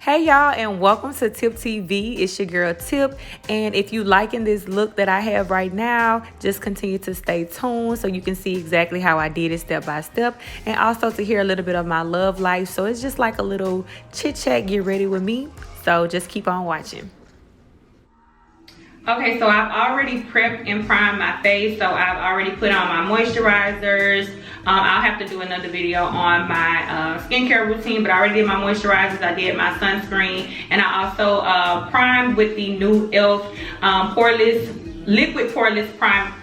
Hey y'all, and welcome to Tip TV. It's your girl Tip, and if you liking this look that I have right now, just continue to stay tuned so you can see exactly how I did it step by step, and also to hear a little bit of my love life. So it's just like a little chit chat, get ready with me. So just keep on watching. Okay, so I've already prepped and primed my face. So I've already put on my moisturizers. I'll have to do another video on my skincare routine, but I already did my moisturizers. I did my sunscreen, and I also primed with the new e.l.f. liquid poreless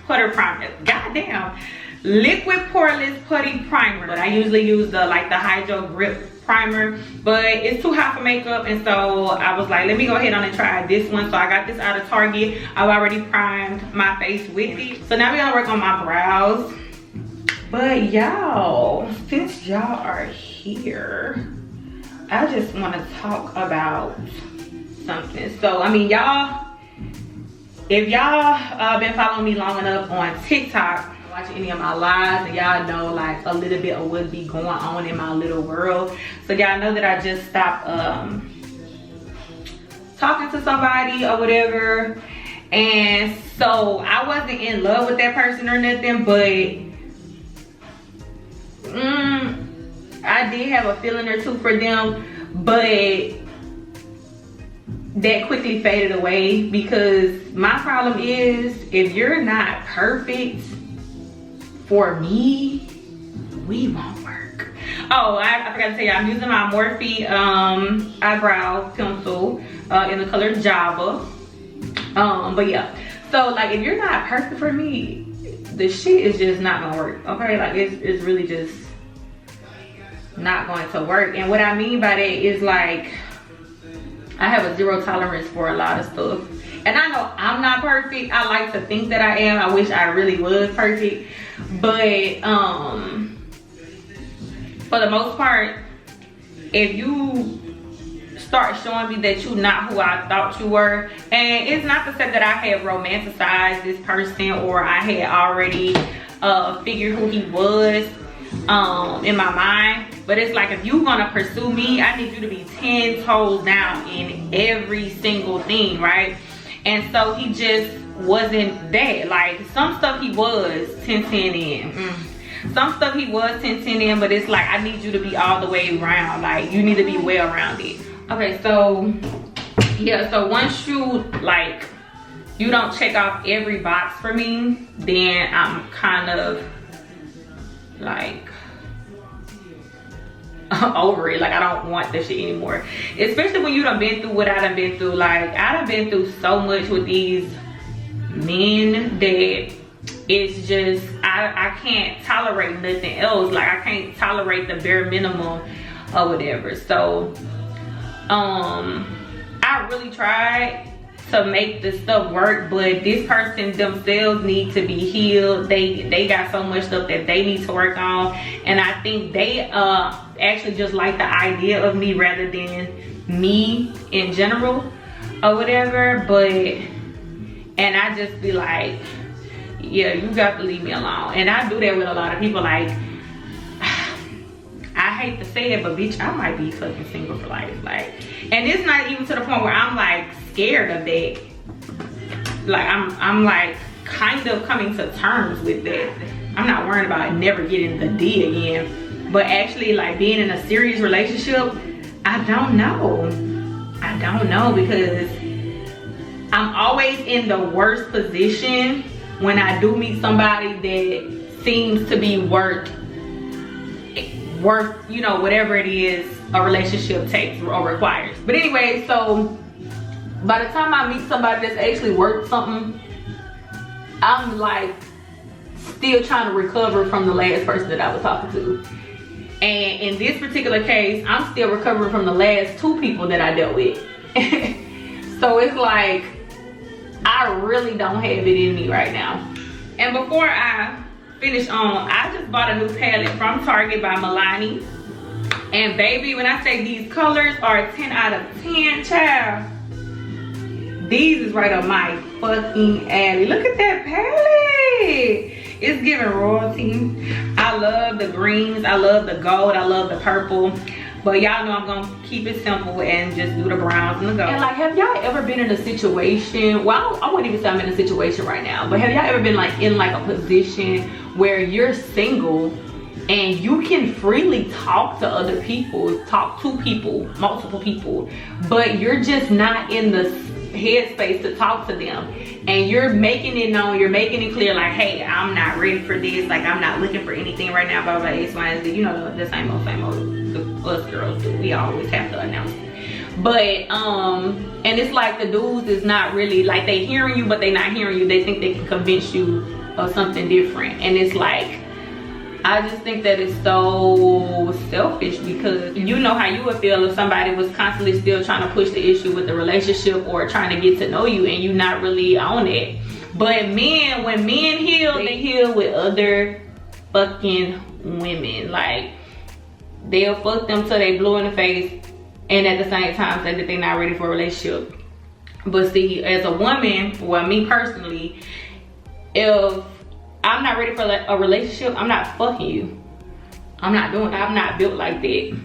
putter primer. Goddamn, liquid poreless putty primer. But I usually use the Hydro Grip primer, but it's too hot for makeup, and so I was like, let me go ahead on and try this one. So I got this out of Target. I've already primed my face with it. So now we're gonna work on my brows. But y'all, since y'all are here, I just want to talk about something. So I mean, y'all, if y'all been following me long enough on TikTok, watching any of my lives, and y'all know like a little bit of what be going on in my little world. So y'all know that I just stopped talking to somebody or whatever, and so I wasn't in love with that person or nothing, but I did have a feeling or two for them, but that quickly faded away, because my problem is, if you're not perfect for me, we won't work. Oh, I forgot to tell you, I'm using my Morphe eyebrow pencil in the color Java. But yeah, so like, if you're not perfect for me, the shit is just not gonna work, okay? Like, it's really just not going to work. And what I mean by that is, like, I have a zero tolerance for a lot of stuff. And I know I'm not perfect. I like to think that I am. I wish I really was perfect. But for the most part, if you start showing me that you're not who I thought you were, and it's not to say that I had romanticized this person or I had already figured who he was in my mind, but it's like, if you want to pursue me, I need you to be 10 toes down in every single thing, right? And so he just wasn't that. Like, some stuff he was 10-10 in. Some stuff he was 10-10 in, but it's like, I need you to be all the way around. Like, you need to be well rounded. Okay, so yeah, so once you like, you don't check off every box for me, then I'm kind of like over it. Like, I don't want this shit anymore, especially when you done been through what I done been through. Like, I done been through so much with these men that it's just, I can't tolerate nothing else. Like, I can't tolerate the bare minimum or whatever. So I really tried to make the stuff work, but this person themselves need to be healed. They got so much stuff that they need to work on, and I think they actually just like the idea of me rather than me in general or whatever. But, and I just be like, yeah, you got to leave me alone. And I do that with a lot of people. Like, I hate to say it, but bitch, I might be fucking single for life. Like, and it's not even to the point where I'm like scared of that. Like, I'm like kind of coming to terms with that. I'm not worried about never getting the D again, but actually like being in a serious relationship, I don't know, because I'm always in the worst position when I do meet somebody that seems to be worth, you know, whatever it is a relationship takes or requires. But anyway, so by the time I meet somebody that's actually worth something, I'm like still trying to recover from the last person that I was talking to. And in this particular case, I'm still recovering from the last 2 people that I dealt with. So it's like, I really don't have it in me right now. And before I finish on, I just bought a new palette from Target by Milani. And baby, when I say these colors are 10 out of 10, child, these is right up my fucking alley. Look at that palette. It's giving royalty. I love the greens, I love the gold, I love the purple. But y'all know I'm gonna keep it simple and just do the browns and the gold. And like, have y'all ever been in a situation, well, I wouldn't even say I'm in a situation right now, but have y'all ever been like in like a position where you're single and you can freely talk to other people, talk to people, multiple people, but you're just not in the headspace to talk to them, and you're making it known, you're making it clear, like, hey, I'm not ready for this, like, I'm not looking for anything right now, blah blah, X, Y, and Z. You know, the same old us girls do. We always have to announce it. But and it's like the dudes is not really like, they hearing you but they not hearing you. They think they can convince you of something different, and it's like, I just think that it's so selfish, because you know how you would feel if somebody was constantly still trying to push the issue with the relationship or trying to get to know you and you not really on it. But men, when men heal, they heal with other fucking women. Like, they'll fuck them till they blue in the face, and at the same time say that they're not ready for a relationship. But see, as a woman, well, me personally, if I'm not ready for a relationship, I'm not fucking you. I'm not doing it. I'm not built like that.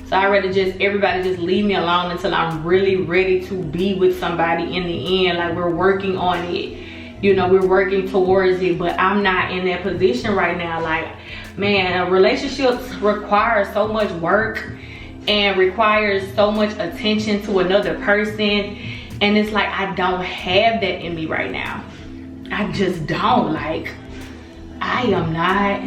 So I'd rather just everybody just leave me alone until I'm really ready to be with somebody in the end. Like, we're working on it. You know, we're working towards it, but I'm not in that position right now. Like, man, relationships require so much work and requires so much attention to another person. And it's like, I don't have that in me right now. I just don't. Like, I am not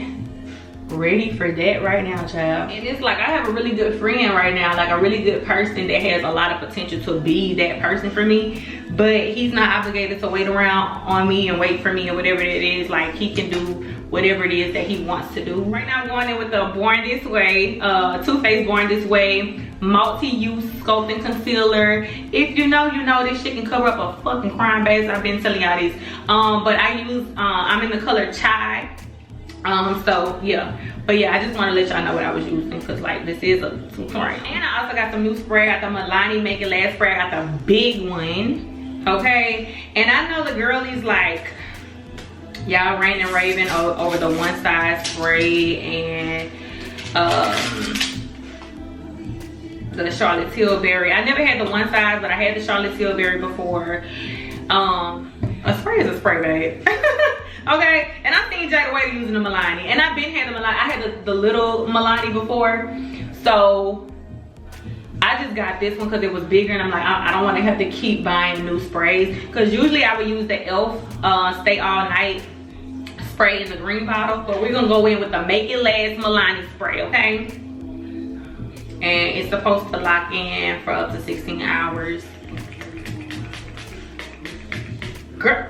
ready for that right now, child. And it's like, I have a really good friend right now, like a really good person that has a lot of potential to be that person for me, but he's not obligated to wait around on me and wait for me or whatever it is. Like, he can do whatever it is that he wants to do. Right now I'm going in with the Born This Way, Too Faced Born This Way multi-use sculpting concealer. If you know, you know, this shit can cover up a fucking crime base. I've been telling y'all this. But I use, I'm in the color Chai. So yeah, but yeah, I just want to let y'all know what I was using, because like, this is a tutorial. And I also got some new spray. I got the Milani Make It Last spray. I got the big one, okay? And I know the girlies like, y'all ranting and raving over the one size spray and the Charlotte Tilbury. I never had the one size, but I had the Charlotte Tilbury before. A spray is a spray, babe. Okay, and I've seen Jada Waiter using the Milani, and I've been had the Milani. I had the little Milani before, so I just got this one because it was bigger, and I'm like, I don't want to have to keep buying new sprays, because usually I would use the e.l.f. Stay All Night spray in the green bottle, but we're gonna go in with the Make It Last Milani spray, okay? And it's supposed to lock in for up to 16 hours. Girl,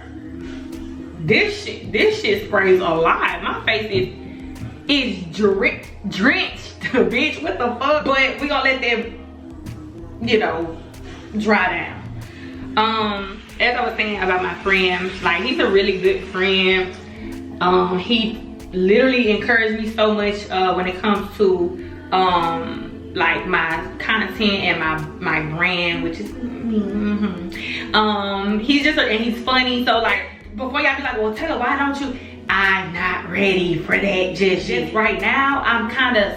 this shit sprays a lot. My face is drenched, bitch. What the fuck? But we gonna let that, you know, dry down. As I was saying about my friend, like, he's a really good friend. He literally encouraged me so much when it comes to like my content and my brand, which is he's just and he's funny. So like, before y'all be like, well, Taylor, why don't you? I'm not ready for that just right now. I'm kind of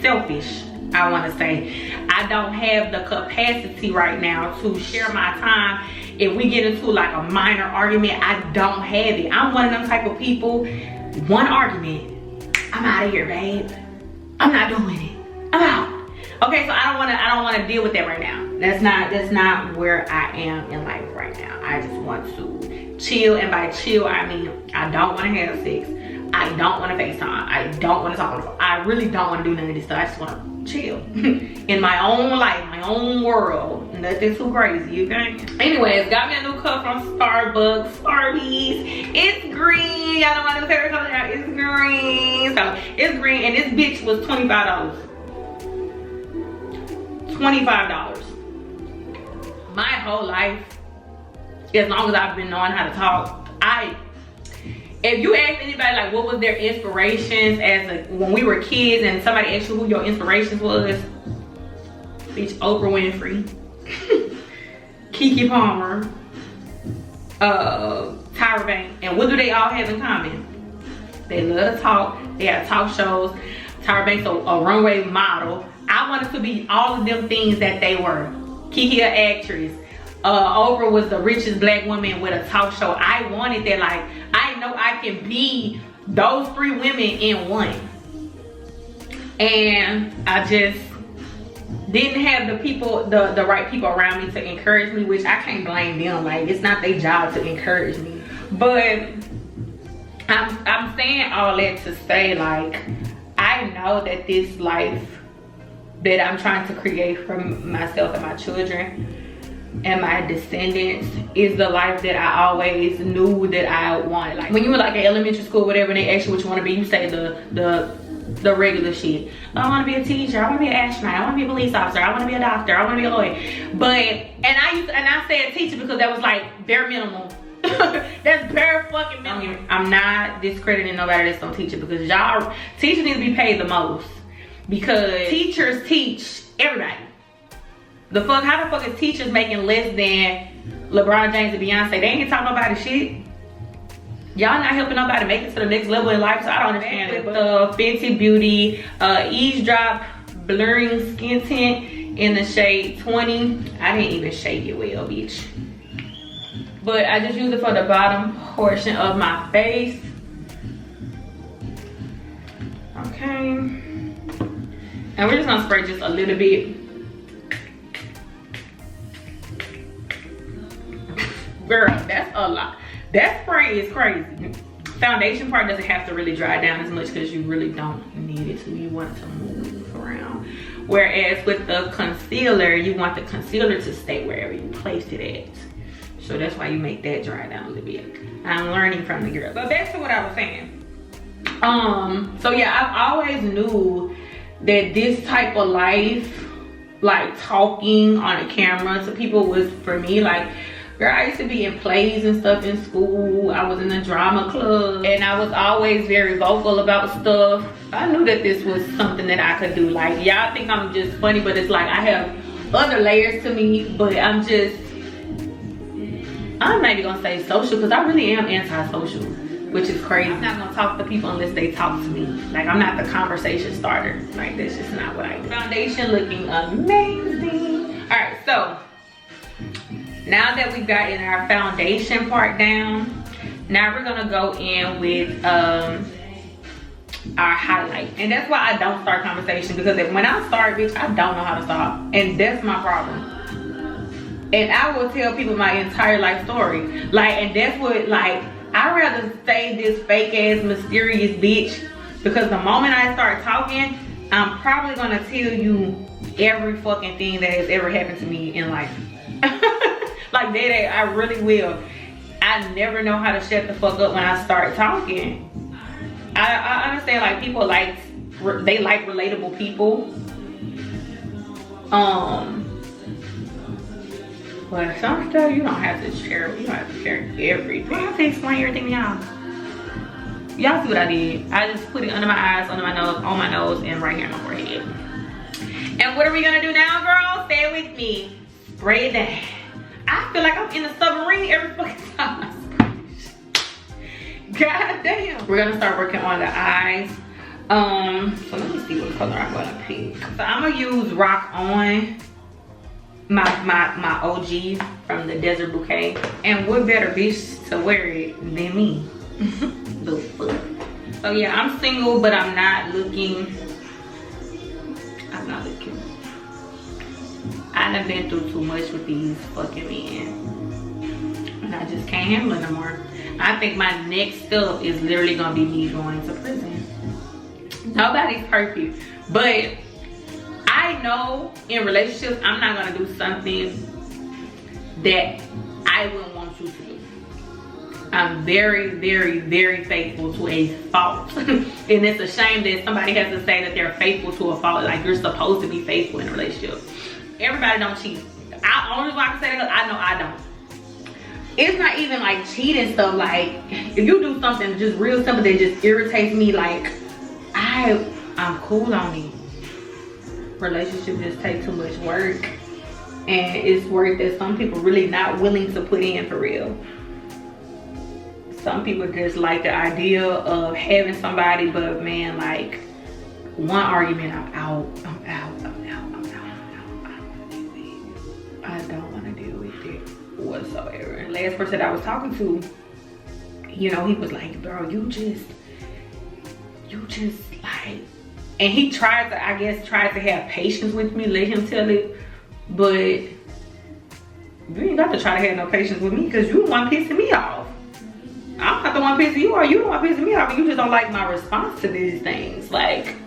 selfish, I want to say. I don't have the capacity right now to share my time. If we get into like a minor argument, I don't have it. I'm one of them type of people, one argument, I'm out of here, babe. I'm not doing it. I'm out. Okay, so I don't want to deal with that right now. That's not where I am in life right now. I just want to chill, and by chill I mean I don't want to have sex. I don't want to FaceTime. I don't want to talk on the phone. I really don't want to do none of this stuff. I just want to chill in my own life, my own world. Nothing too crazy, okay? Anyways, got me a new cup from Starbucks, Starbies. It's green. Y'all know my new favorite color now. It's green. So it's green, and this bitch was $25. $25. My whole life, as long as I've been knowing how to talk, if you ask anybody like what was their inspirations when we were kids, and somebody asked you who your inspirations was, bitch, Oprah Winfrey, Keke Palmer, Tyra Banks. And what do they all have in common? They love to talk. They have talk shows. Tyra Banks a runway model. I I wanted to be all of them things that they were. Kiki, an actress. Oprah was the richest black woman with a talk show. I wanted that. Like, I know I can be those 3 women in one. And I just didn't have the people, the right people around me to encourage me, which I can't blame them. Like, it's not their job to encourage me. But I'm saying all that to say, like, I know that this life that I'm trying to create for myself and my children and my descendants is the life that I always knew that I wanted. Like, when you were like in elementary school, whatever, and they ask you what you want to be, you say the regular shit. I want to be a teacher, I want to be an astronaut, I want to be a police officer, I want to be a doctor, I want to be a lawyer. But I said teacher because that was like bare minimum. That's bare fucking minimum. I'm not discrediting nobody that's gonna teach it, because y'all, teachers need to be paid the most, because teachers teach everybody. The fuck, how the fuck is teachers making less than LeBron James and Beyonce? They ain't talking nobody shit. Y'all not helping nobody make it to the next level in life, so I don't understand it. With the Fenty Beauty Eavesdrop Blurring Skin Tint in the shade 20. I didn't even shade it well, bitch. But I just use it for the bottom portion of my face. Okay. And we're just gonna spray just a little bit. Girl, that's a lot. That spray is crazy. Foundation part doesn't have to really dry down as much because you really don't need it to. You want it to move around. Whereas with the concealer, you want the concealer to stay wherever you place it at. So that's why you make that dry down a little bit. I'm learning from the girl. But back to what I was saying. So yeah, I've always knew that this type of life, like talking on a camera to people, was for me. Like, girl, I used to be in plays and stuff in school. I was in the drama club and I was always very vocal about stuff. I knew that this was something that I could do. Like, y'all think I'm just funny, but it's like I have other layers to me. But I'm not even gonna say social, because I really am anti-social, which is crazy. I'm not gonna talk to people unless they talk to me. Like, I'm not the conversation starter. Like, that's just not what I do. Foundation looking amazing. All right, so now that we've gotten our foundation part down, now we're gonna go in with our highlight. And that's why I don't start conversation, because when I start, bitch, I don't know how to stop. And that's my problem. And I will tell people my entire life story. Like, and that's what, like, I'd rather say this fake ass mysterious bitch, because the moment I start talking, I'm probably gonna tell you every fucking thing that has ever happened to me in life. Like that, I really will. I never know how to shut the fuck up when I start talking. I understand, like, people they like relatable people. But some stuff you don't have to share. You don't have to share everything. I have to explain everything to y'all. Y'all see what I did? I just put it under my eyes, under my nose, on my nose, and right here on my forehead. And what are we gonna do now, girl? Stay with me. Spray it down. I feel like I'm in a submarine every fucking time. God damn. We're gonna start working on the eyes. So let me see what color I'm gonna pick. So I'm gonna use Rock On, my OG from the Desert Bouquet. And what better bitch to wear it than me? The fuck. So yeah, I'm single, but I'm not looking. I done been through too much with these fucking men. And I just can't handle it no more. I think my next step is literally gonna be me going to prison. Nobody's perfect, but I know in relationships, I'm not gonna do something that I wouldn't want you to do. I'm very, very, very faithful to a fault. And it's a shame that somebody has to say that they're faithful to a fault. Like, you're supposed to be faithful in a relationship. Everybody don't cheat. Only reason I can say that, I know I don't. It's not even like cheating stuff. Like, if you do something just real simple that just irritates me, like, I'm cool on it. Relationships just take too much work, and it's work that some people really not willing to put in for real. Some people just like the idea of having somebody, but man, like, one argument, I'm out. it whatsoever. And last person I was talking to, you know, he was like, bro, you just like, and he tried to, I guess, tried to have patience with me, let him tell it, but you ain't got to try to have no patience with me because you the one pissing me off. I'm not the one pissing you off, you the one pissing me off, and you just don't like my response to these things, like,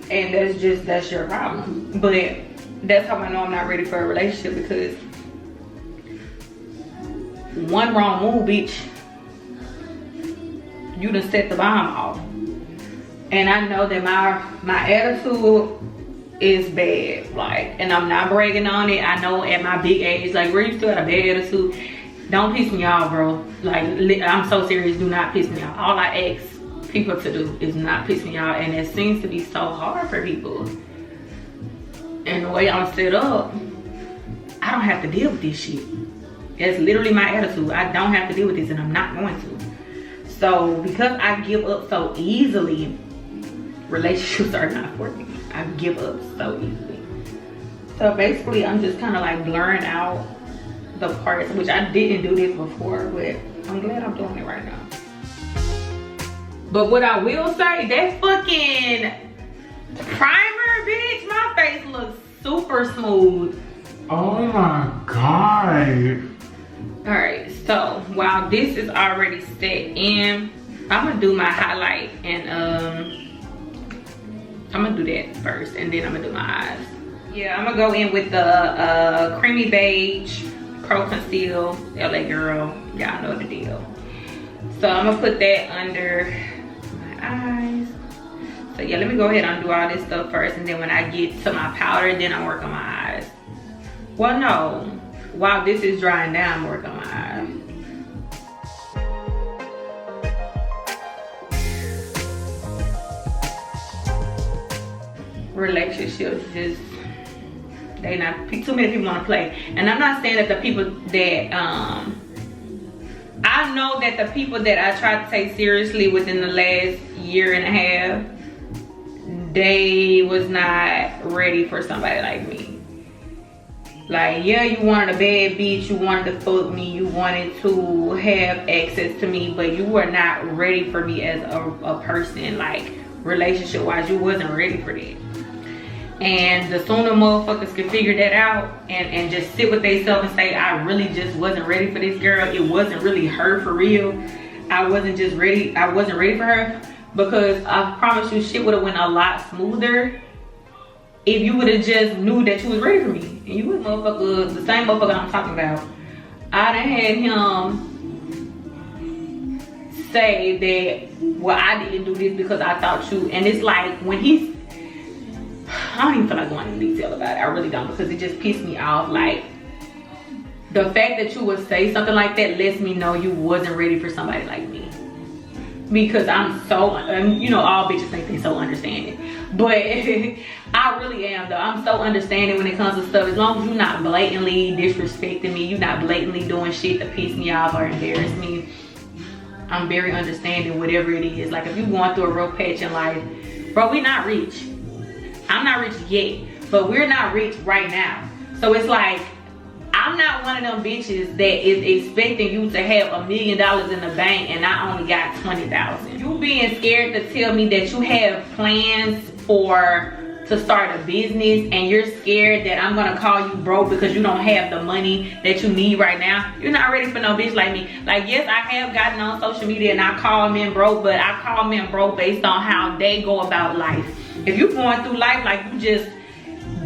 and that's your problem. But that's how I know I'm not ready for a relationship, because one wrong move, bitch, you done set the bomb off. And I know that my attitude is bad, like, and I'm not bragging on it. I know at my big age, like, where you still got a bad attitude, don't piss me off, bro. Like, I'm so serious, do not piss me off. All I ask people to do is not piss me off, and it seems to be so hard for people. And the way I'm set up, I don't have to deal with this shit. That's literally my attitude. I don't have to deal with this, and I'm not going to. So because I give up so easily, relationships are not for me. I give up so easily. So basically, I'm just kind of like blurring out the parts, which I didn't do this before, but I'm glad I'm doing it right now. But what I will say, that fucking primer, bitch, my face looks super smooth. Oh my God. Alright, so while this is already set in, I'm gonna do my highlight, and I'm gonna do that first, and then I'm gonna do my eyes. Yeah, I'm gonna go in with the creamy beige pro conceal LA Girl. Y'all know the deal. So I'm gonna put that under my eyes. So yeah, let me go ahead and do all this stuff first, and then when I get to my powder, then I work on my eyes. Well, no, while this is drying down, I'm working on my eyes. Relationships just, they not, too many people want to play. And I'm not saying that the people that I know that the people that I tried to take seriously within the last year and a half, they was not ready for somebody like me. Like, yeah, you wanted a bad bitch, you wanted to fuck me, you wanted to have access to me, but you were not ready for me as a person, like relationship wise. You wasn't ready for that. And the sooner motherfuckers can figure that out and just sit with themselves and say, I really just wasn't ready for this girl. It wasn't really her for real. I wasn't ready for her. Because I promise you, shit would have went a lot smoother if you would have just knew that you was ready for me. And you was motherfucker, the same motherfucker I'm talking about. I done had him say that, well, I didn't do this because I thought you, and it's like when he's, I don't even feel like going into detail about it. I really don't, because it just pissed me off. Like, the fact that you would say something like that lets me know you wasn't ready for somebody like me. Because I'm so, you know, all bitches think they so understanding. But I really am though. I'm so understanding when it comes to stuff. As long as you're not blatantly disrespecting me, you're not blatantly doing shit to piss me off or embarrass me, I'm very understanding whatever it is. Like if you're going through a rough patch in life, bro, we're not rich. I'm not rich yet, but we're not rich right now. So it's like, I'm not one of them bitches that is expecting you to have $1 million in the bank and I only got 20,000. You being scared to tell me that you have plans to start a business and you're scared that I'm gonna call you broke because you don't have the money that you need right now. You're not ready for no bitch like me. Like, yes, I have gotten on social media and I call men broke, but I call men broke based on how they go about life. If you're going through life like you just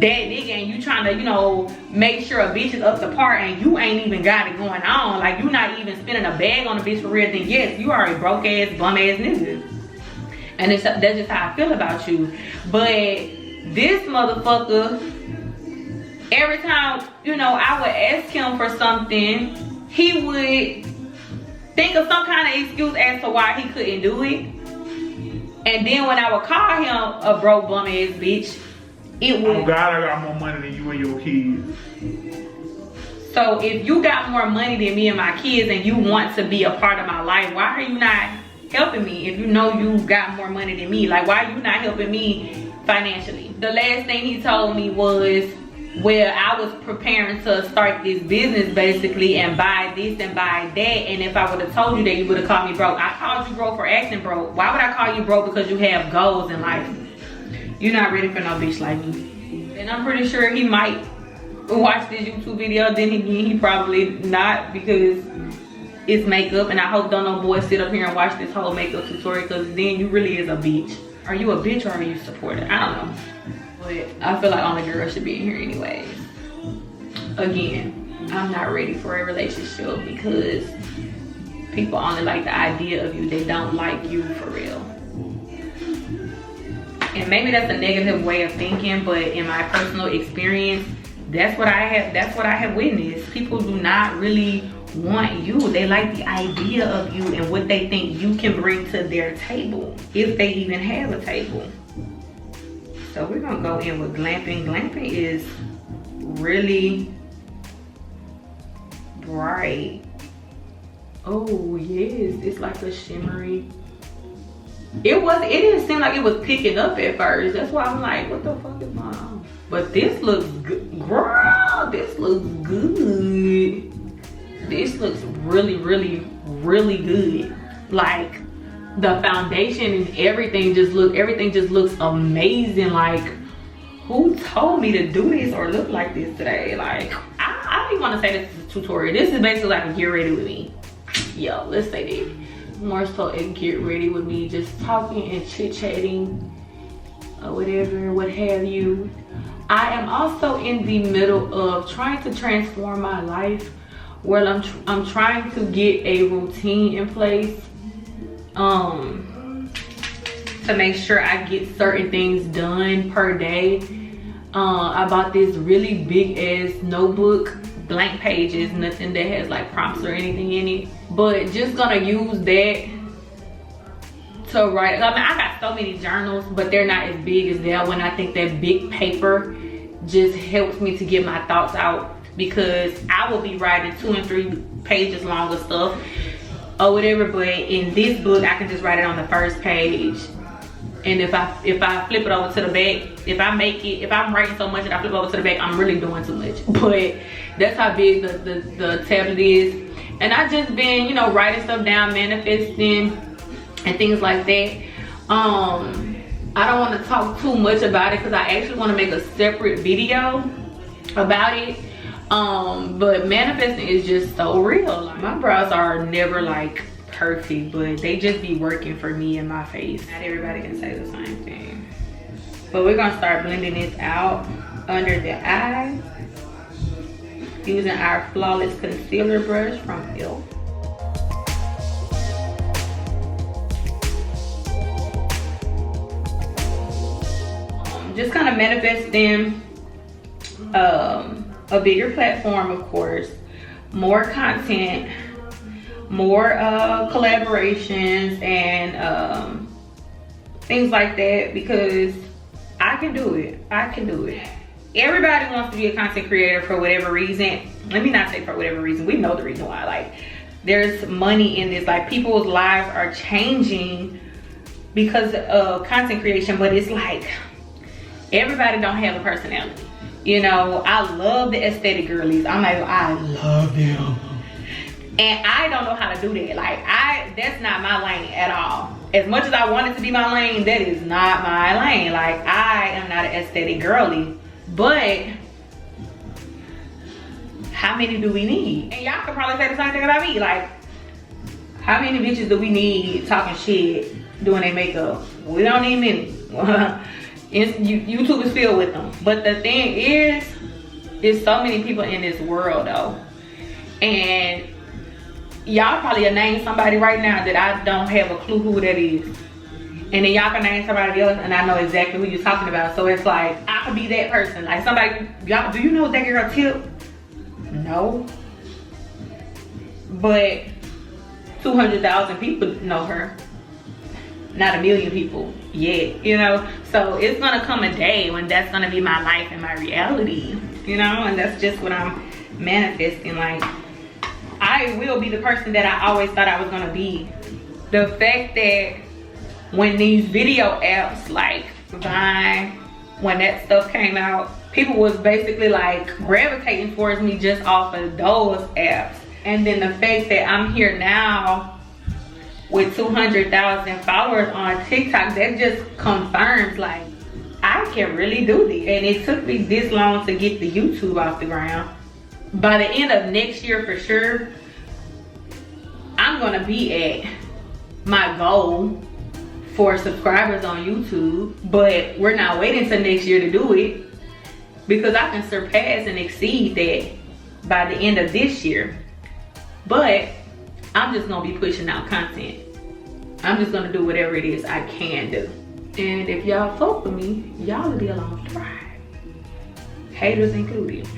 that nigga and you trying to, you know, make sure a bitch is up to par and you ain't even got it going on, like you not even spending a bag on a bitch for real, then yes, you are a broke ass, bum ass nigga. And that's just how I feel about you. But this motherfucker, every time, you know, I would ask him for something, he would think of some kind of excuse as to why he couldn't do it. And then when I would call him a broke bum ass bitch, it would, oh God, I got more money than you and your kids. So if you got more money than me and my kids and you want to be a part of my life, why are you not helping me? If you know you got more money than me, like why are you not helping me financially? The last thing he told me was, where I was preparing to start this business basically and buy this and buy that, and if I would have told you that, you would have called me broke. I called you broke for acting broke. Why would I call you broke? Because you have goals in life. You're not ready for no bitch like me. And I'm pretty sure he might watch this YouTube video. Then again, he probably not, because it's makeup, and I hope don't no boy sit up here and watch this whole makeup tutorial, because then you really is a bitch. Are you a bitch or are you supportive? I don't know. But I feel like only girls should be in here anyways. Again, I'm not ready for a relationship because people only like the idea of you. They don't like you for real. And maybe that's a negative way of thinking, but in my personal experience, that's what I have witnessed. People do not really want you. They like the idea of you and what they think you can bring to their table, if they even have a table. So we're gonna go in with glamping. Glamping is really bright. Oh yes, it's like a shimmery. It didn't seem like it was picking up at first. That's why I'm like, what the fuck is going on? But this looks good, girl. This looks good. This looks really, really, really good. Like the foundation and everything just looks amazing. Like, who told me to do this or look like this today? Like, I don't even want to say this is a tutorial. This is basically like a get ready with me. Yo, let's say that. More so a get ready with me, just talking and chit-chatting or whatever, what have you. I am also in the middle of trying to transform my life, where I'm trying to get a routine in place to make sure I get certain things done per day. I bought this really big ass notebook, blank pages, nothing that has like prompts or anything in it, but just gonna use that to write. I mean, I got so many journals, but they're not as big as that one. I think that big paper just helps me to get my thoughts out, because I will be writing 2 and 3 pages long of stuff or whatever, but in this book I can just write it on the first page. And if I flip it over to the back, if I'm writing so much that I flip over to the back, I'm really doing too much. But that's how big the tablet is. And I just been, you know, writing stuff down, manifesting and things like that. I don't want to talk too much about it because I actually want to make a separate video about it. But manifesting is just so real. Like, my brows are never like perfect, but they just be working for me in my face. Not everybody can say the same thing. But we're gonna start blending this out under the eye using our Flawless Concealer brush from e.l.f. Just kind of manifesting a bigger platform, of course, more content, more collaborations and things like that, because I can do it. I can do it. Everybody wants to be a content creator for whatever reason. Let me not say for whatever reason. We know the reason why. Like, there's money in this. Like, people's lives are changing because of content creation, but it's like everybody don't have a personality. You know, I love the aesthetic girlies. I love them. And I don't know how to do that. Like, that's not my lane at all. As much as I want it to be my lane, that is not my lane. Like, I am not an aesthetic girly. But how many do we need? And y'all could probably say the same thing about me. Like, how many bitches do we need talking shit, doing their makeup? We don't need many. YouTube is filled with them. But the thing is, there's so many people in this world though. And y'all probably name somebody right now that I don't have a clue who that is. And then y'all can name somebody else and I know exactly who you're talking about. So it's like, I could be that person. Like, somebody, y'all, do you know that girl Tip? No. But 200,000 people know her. Not a million people yet, you know? So it's gonna come a day when that's gonna be my life and my reality, you know? And that's just what I'm manifesting. Like, I will be the person that I always thought I was gonna be. The fact that when these video apps like Vine, when that stuff came out, people was basically like gravitating towards me just off of those apps. And then the fact that I'm here now with 200,000 followers on TikTok, that just confirms like I can really do this. And it took me this long to get the YouTube off the ground. By the end of next year for sure, I'm gonna be at my goal for subscribers on YouTube, but we're not waiting till next year to do it, because I can surpass and exceed that by the end of this year. But I'm just gonna be pushing out content. I'm just gonna do whatever it is I can do. And if y'all fuck with me, y'all will be along for the ride. Haters included.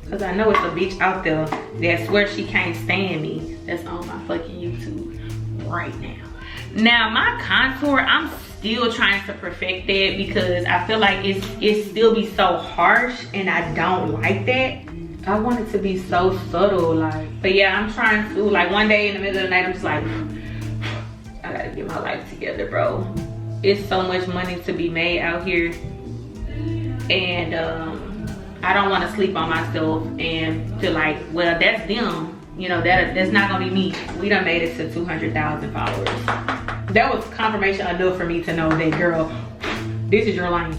Cause I know it's a bitch out there that swears she can't stand me that's on my fucking YouTube right now. Now my contour, I'm still trying to perfect that because I feel like it still be so harsh and I don't like that. I want it to be so subtle, like. But yeah, I'm trying to, like, one day in the middle of the night, I'm just like, I gotta get my life together, bro. It's so much money to be made out here, and I don't want to sleep on myself and feel like, well, that's them. You know, that's not gonna be me. We done made it to 200,000 followers. That was confirmation enough for me to know that, girl, this is your lane.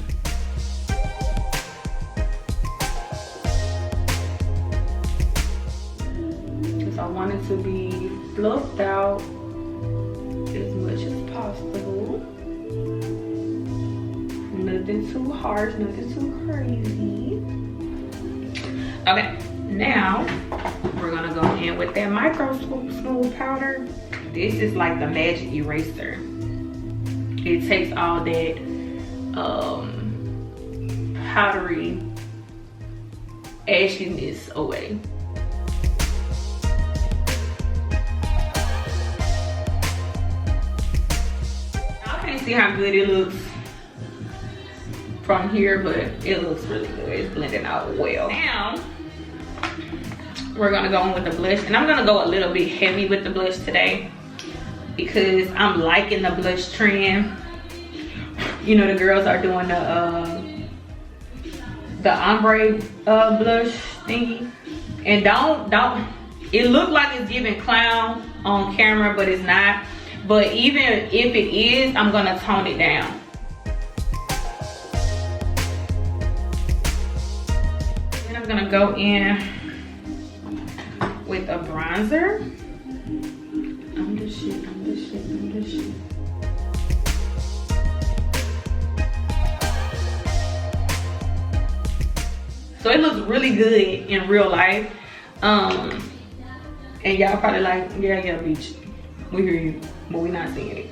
Because I wanted to be fluffed out as much as possible. Nothing too harsh, nothing too crazy. Okay, now we're gonna go in with that micro smooth powder. This is like the magic eraser. It takes all that powdery ashiness away. I can't see how good it looks from here, but it looks really good. It's blending out well. Now we're gonna go in with the blush, and I'm gonna go a little bit heavy with the blush today because I'm liking the blush trend. You know, the girls are doing the ombre blush thingy, and don't it look like it's giving clown on camera, but it's not. But even if it is, I'm gonna tone it down. Then I'm gonna go in with a bronzer. I'm the shit. So it looks really good in real life. And y'all probably like, yeah, bitch, we hear you, but we not seeing it.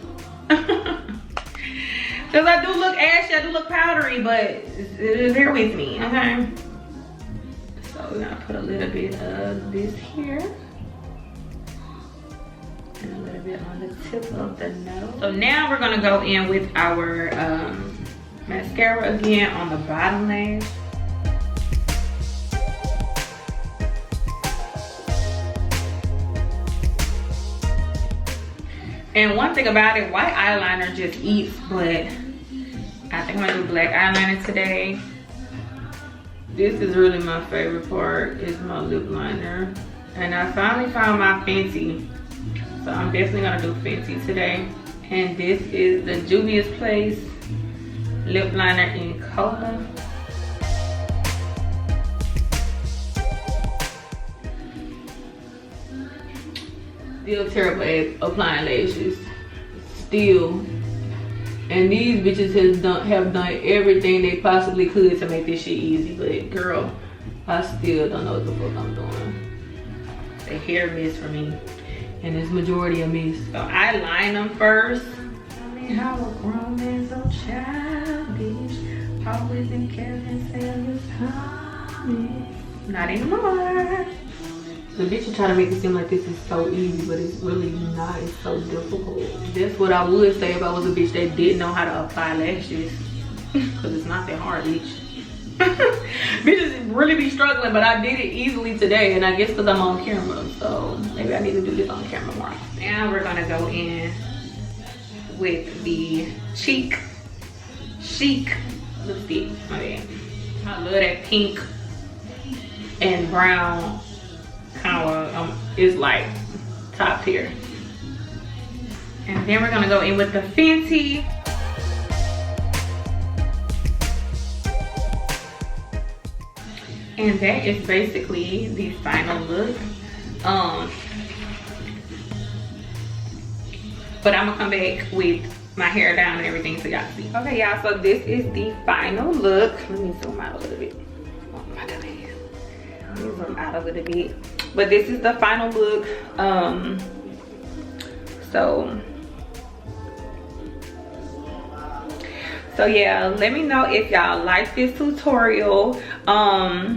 Cause I do look ashy, I do look powdery, but bear with me, okay? So we're gonna put a little bit of this here. And a little bit on the tip of the nose. So now we're gonna go in with our mascara again on the bottom lash. And one thing about it, white eyeliner just eats, but I think I'm gonna do black eyeliner today. This is really my favorite part, is my lip liner. And I finally found my Fenty. So I'm definitely gonna do Fenty today. And this is the Juvia's Place lip liner in Cola. Still terrible at applying lashes. Still. And these bitches have done everything they possibly could to make this shit easy. But girl, I still don't know what the fuck I'm doing. It's a hair miss for me. And it's majority a miss. So I line them first. Tell me how a grown man so childish. Always in Kevin Sanders' honey. Not anymore. The bitch is trying to make it seem like this is so easy, but it's really not. It's so difficult. That's what I would say if I was a bitch that didn't know how to apply lashes. Because it's not that hard, bitch. Bitches really be struggling, but I did it easily today. And I guess because I'm on camera. So maybe I need to do this on camera more. Now we're going to go in with the Chic lipstick. My bad. I love that pink and brown color. Is like top tier. And then we're gonna go in with the Fenty. And that is basically the final look. But I'm gonna come back with my hair down and everything so y'all see. Okay, y'all, so this is the final look. Let me zoom out a little bit. Oh my goodness. Let me zoom out a little bit. But this is the final look. So yeah, let me know if y'all like this tutorial. Well,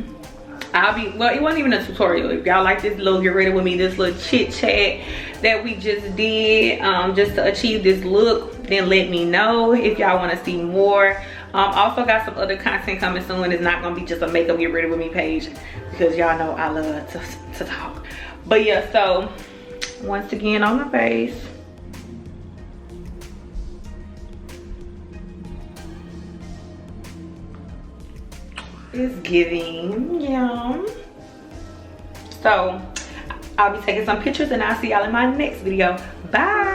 it wasn't even a tutorial. If y'all like this little get ready with me, this little chit chat that we just did, just to achieve this look, then let me know if y'all want to see more. Also got some other content coming soon. It's not gonna be just a makeup get ready with me page, because y'all know I love to talk. But yeah, so once again on my face. It's giving, yeah. So I'll be taking some pictures and I'll see y'all in my next video. Bye.